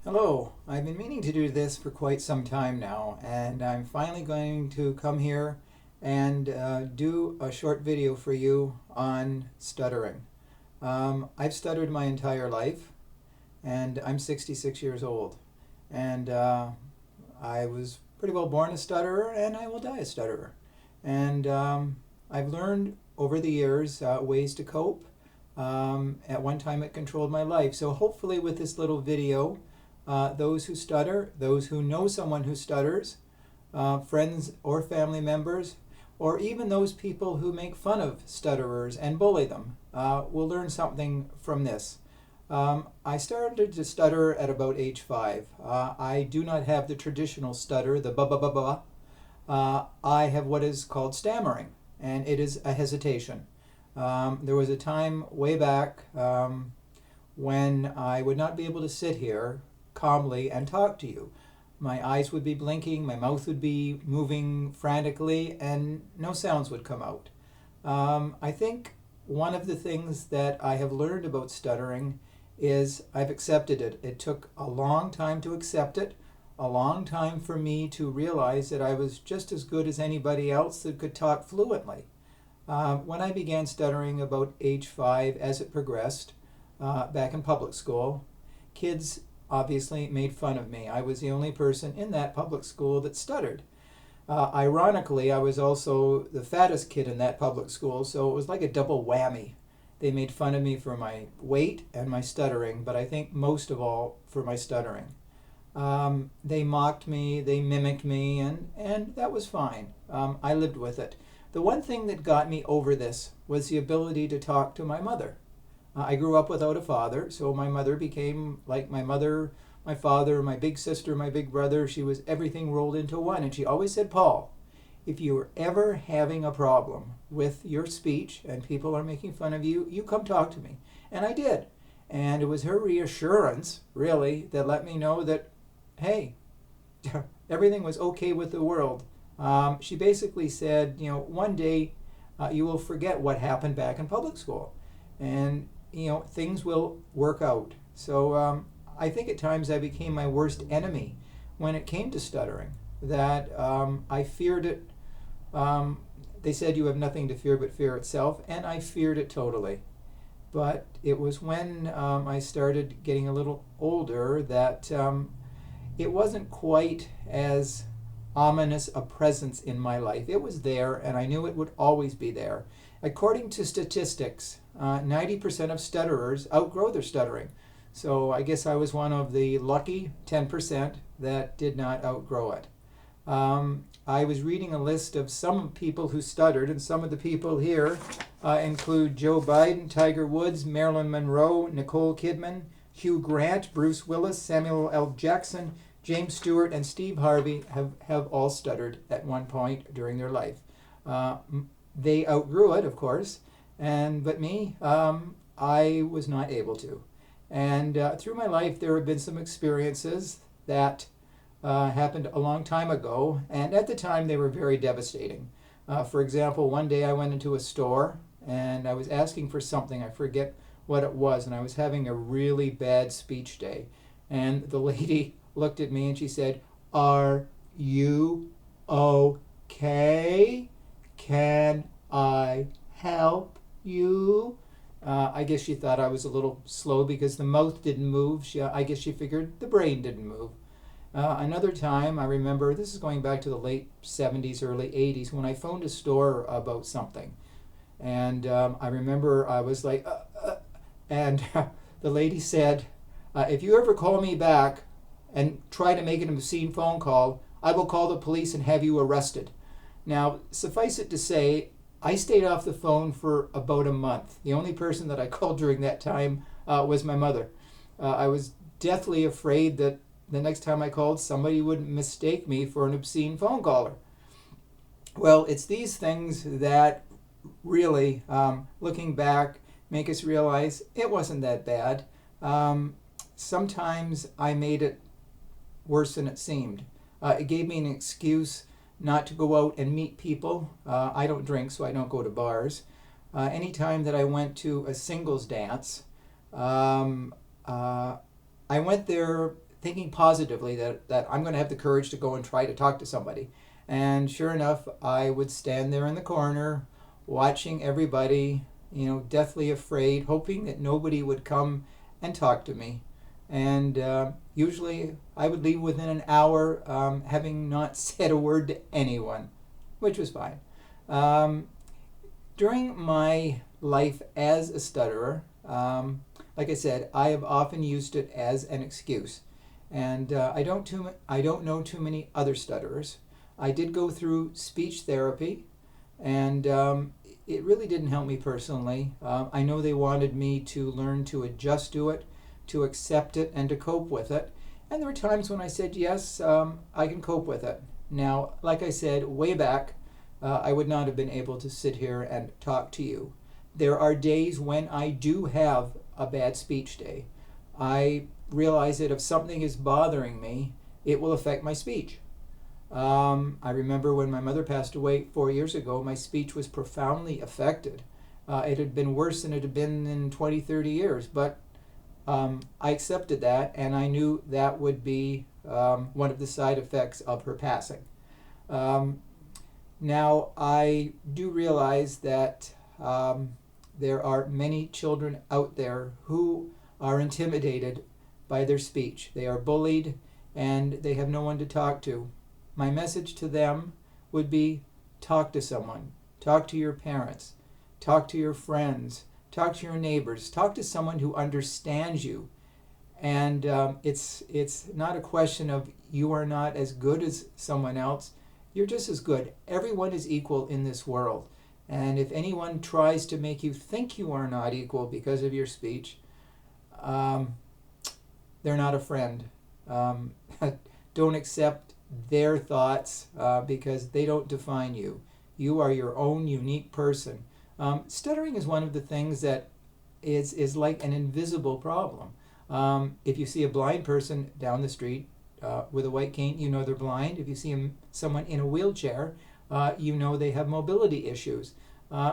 Hello, I've been meaning to do this for quite some time now, and I'm finally going to come here and do a short video for you on stuttering. I've stuttered my entire life, and I'm 66 years old, and I was pretty well born a stutterer, and I will die a stutterer. And I've learned over the years ways to cope. At one time, it controlled my life, so hopefully, with this little video, those who stutter, those who know someone who stutters, friends or family members, or even those people who make fun of stutterers and bully them, will learn something from this. I started to stutter at about age 5. I do not have the traditional stutter, the ba ba ba ba. I have what is called stammering, and it is a hesitation. There was a time way back when I would not be able to sit here calmly and talk to you. My eyes would be blinking, my mouth would be moving frantically, and no sounds would come out. I think one of the things that I have learned about stuttering is I've accepted it. It took a long time to accept it, a long time for me to realize that I was just as good as anybody else that could talk fluently. When I began stuttering about age 5, as it progressed, back in public school, kids obviously made fun of me. I was the only person in that public school that stuttered. Ironically, I was also the fattest kid in that public school, so it was like a double whammy. They made fun of me for my weight and my stuttering, but I think most of all for my stuttering. They mocked me, they mimicked me, and that was fine. I lived with it. The one thing that got me over this was the ability to talk to my mother. I grew up without a father, so my mother became like my mother, my father, my big sister, my big brother. She was everything rolled into one. And she always said, Paul, if you were ever having a problem with your speech and people are making fun of you, you come talk to me. And I did. And it was her reassurance, really, that let me know that, hey, everything was okay with the world. She basically said, one day you will forget what happened back in public school. And things will work out. So I think at times I became my worst enemy when it came to stuttering, that I feared it. They said you have nothing to fear but fear itself, and I feared it totally. But it was when I started getting a little older that it wasn't quite as ominous a presence in my life. It was there, and I knew it would always be there. According to statistics, 90% of stutterers outgrow their stuttering. So I guess I was one of the lucky 10% that did not outgrow it. I was reading a list of some people who stuttered, and some of the people here include Joe Biden, Tiger Woods, Marilyn Monroe, Nicole Kidman, Hugh Grant, Bruce Willis, Samuel L. Jackson, James Stewart, and Steve Harvey have all stuttered at one point during their life. They outgrew it, of course, but me, I was not able to. And through my life, there have been some experiences that happened a long time ago, and at the time they were very devastating. For example, one day I went into a store and I was asking for something, I forget what it was, and I was having a really bad speech day. And the lady looked at me and she said, "Are you okay? Can I help you?" I guess she thought I was a little slow because the mouth didn't move. I guess she figured the brain didn't move. Another time, I remember, this is going back to the late 70s, early 80s, when I phoned a store about something. And I remember I was like, and the lady said, if you ever call me back and try to make an obscene phone call, I will call the police and have you arrested. Now, suffice it to say, I stayed off the phone for about a month. The only person that I called during that time was my mother. I was deathly afraid that the next time I called, somebody would mistake me for an obscene phone caller. Well, it's these things that really, looking back, make us realize it wasn't that bad. Sometimes I made it worse than it seemed. It gave me an excuse not to go out and meet people. I don't drink, so I don't go to bars. Anytime that I went to a singles dance, I went there thinking positively that I'm going to have the courage to go and try to talk to somebody. And sure enough, I would stand there in the corner watching everybody, deathly afraid, hoping that nobody would come and talk to me. And usually I would leave within an hour, having not said a word to anyone, which was fine. During my life as a stutterer, like I said, I have often used it as an excuse. And I don't know too many other stutterers. I did go through speech therapy, and it really didn't help me personally. I know they wanted me to learn to adjust to it, to accept it, and to cope with it. And there were times when I said, yes, I can cope with it. Now, like I said, way back, I would not have been able to sit here and talk to you. There are days when I do have a bad speech day. I realize that if something is bothering me, it will affect my speech. I remember when my mother passed away 4 years ago, my speech was profoundly affected. It had been worse than it had been in 20, 30 years, but I accepted that, and I knew that would be one of the side effects of her passing. Now, I do realize that there are many children out there who are intimidated by their speech. They are bullied, and they have no one to talk to. My message to them would be, talk to someone. Talk to your parents. Talk to your friends. Talk to your neighbors. Talk to someone who understands you. And it's not a question of you are not as good as someone else. You're just as good. Everyone is equal in this world. And if anyone tries to make you think you are not equal because of your speech, they're not a friend. Don't accept their thoughts because they don't define you. You are your own unique person. Stuttering is one of the things that is like an invisible problem. If you see a blind person down the street with a white cane, you know they're blind. If you see someone in a wheelchair, you know they have mobility issues.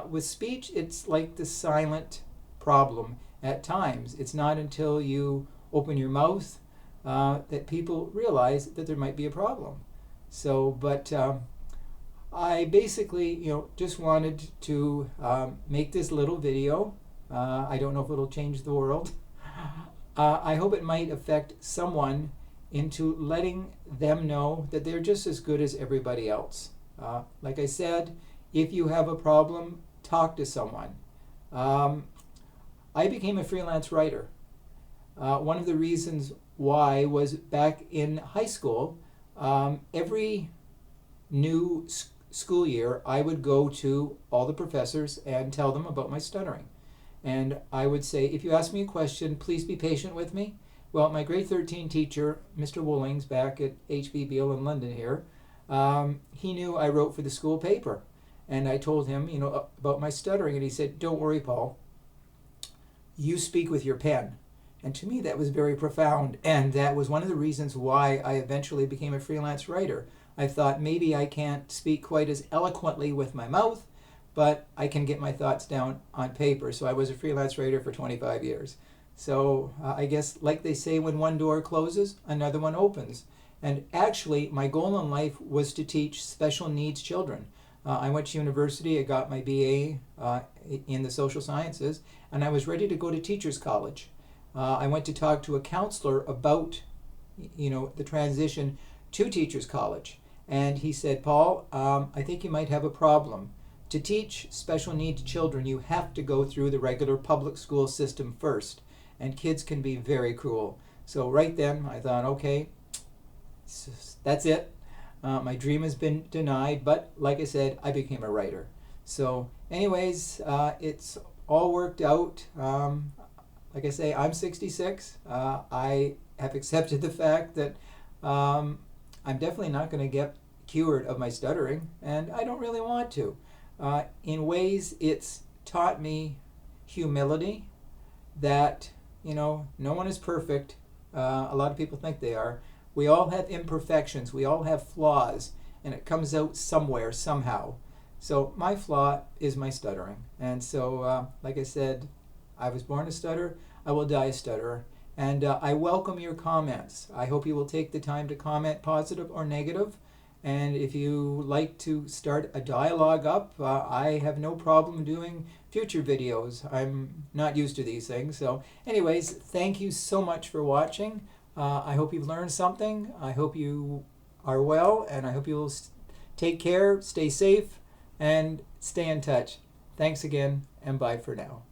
With speech, it's like the silent problem at times. It's not until you open your mouth that people realize that there might be a problem. So, but I basically, just wanted to make this little video. I don't know if it'll change the world. I hope it might affect someone into letting them know that they're just as good as everybody else. Like I said, if you have a problem, talk to someone. I became a freelance writer. One of the reasons why was back in high school, every new school year, I would go to all the professors and tell them about my stuttering. And I would say, if you ask me a question, please be patient with me. Well, my grade 13 teacher, Mr. Woolings, back at HB Beale in London here, he knew I wrote for the school paper. And I told him, about my stuttering, and he said, don't worry, Paul. You speak with your pen. And to me, that was very profound. And that was one of the reasons why I eventually became a freelance writer. I thought maybe I can't speak quite as eloquently with my mouth, but I can get my thoughts down on paper. So I was a freelance writer for 25 years. So I guess, like they say, when one door closes, another one opens. And actually, my goal in life was to teach special needs children. I went to university, I got my BA in the social sciences, and I was ready to go to teachers college. I went to talk to a counselor about, the transition to teachers college. And he said, Paul, I think you might have a problem. To teach special needs children, you have to go through the regular public school system first. And kids can be very cruel. So right then, I thought, okay, that's it. My dream has been denied, but like I said, I became a writer. So anyways, it's all worked out. Like I say, I'm 66. I have accepted the fact that I'm definitely not going to get cured of my stuttering, and I don't really want to. In ways, it's taught me humility, that, no one is perfect. A lot of people think they are. We all have imperfections. We all have flaws, and it comes out somewhere, somehow. So my flaw is my stuttering. And so, like I said, I was born a stutterer. I will die a stutterer. And I welcome your comments. I hope you will take the time to comment, positive or negative. And if you like to start a dialogue up, I have no problem doing future videos. I'm not used to these things. So anyways, thank you so much for watching. I hope you've learned something. I hope you are well, and I hope you'll take care, stay safe, and stay in touch. Thanks again, and bye for now.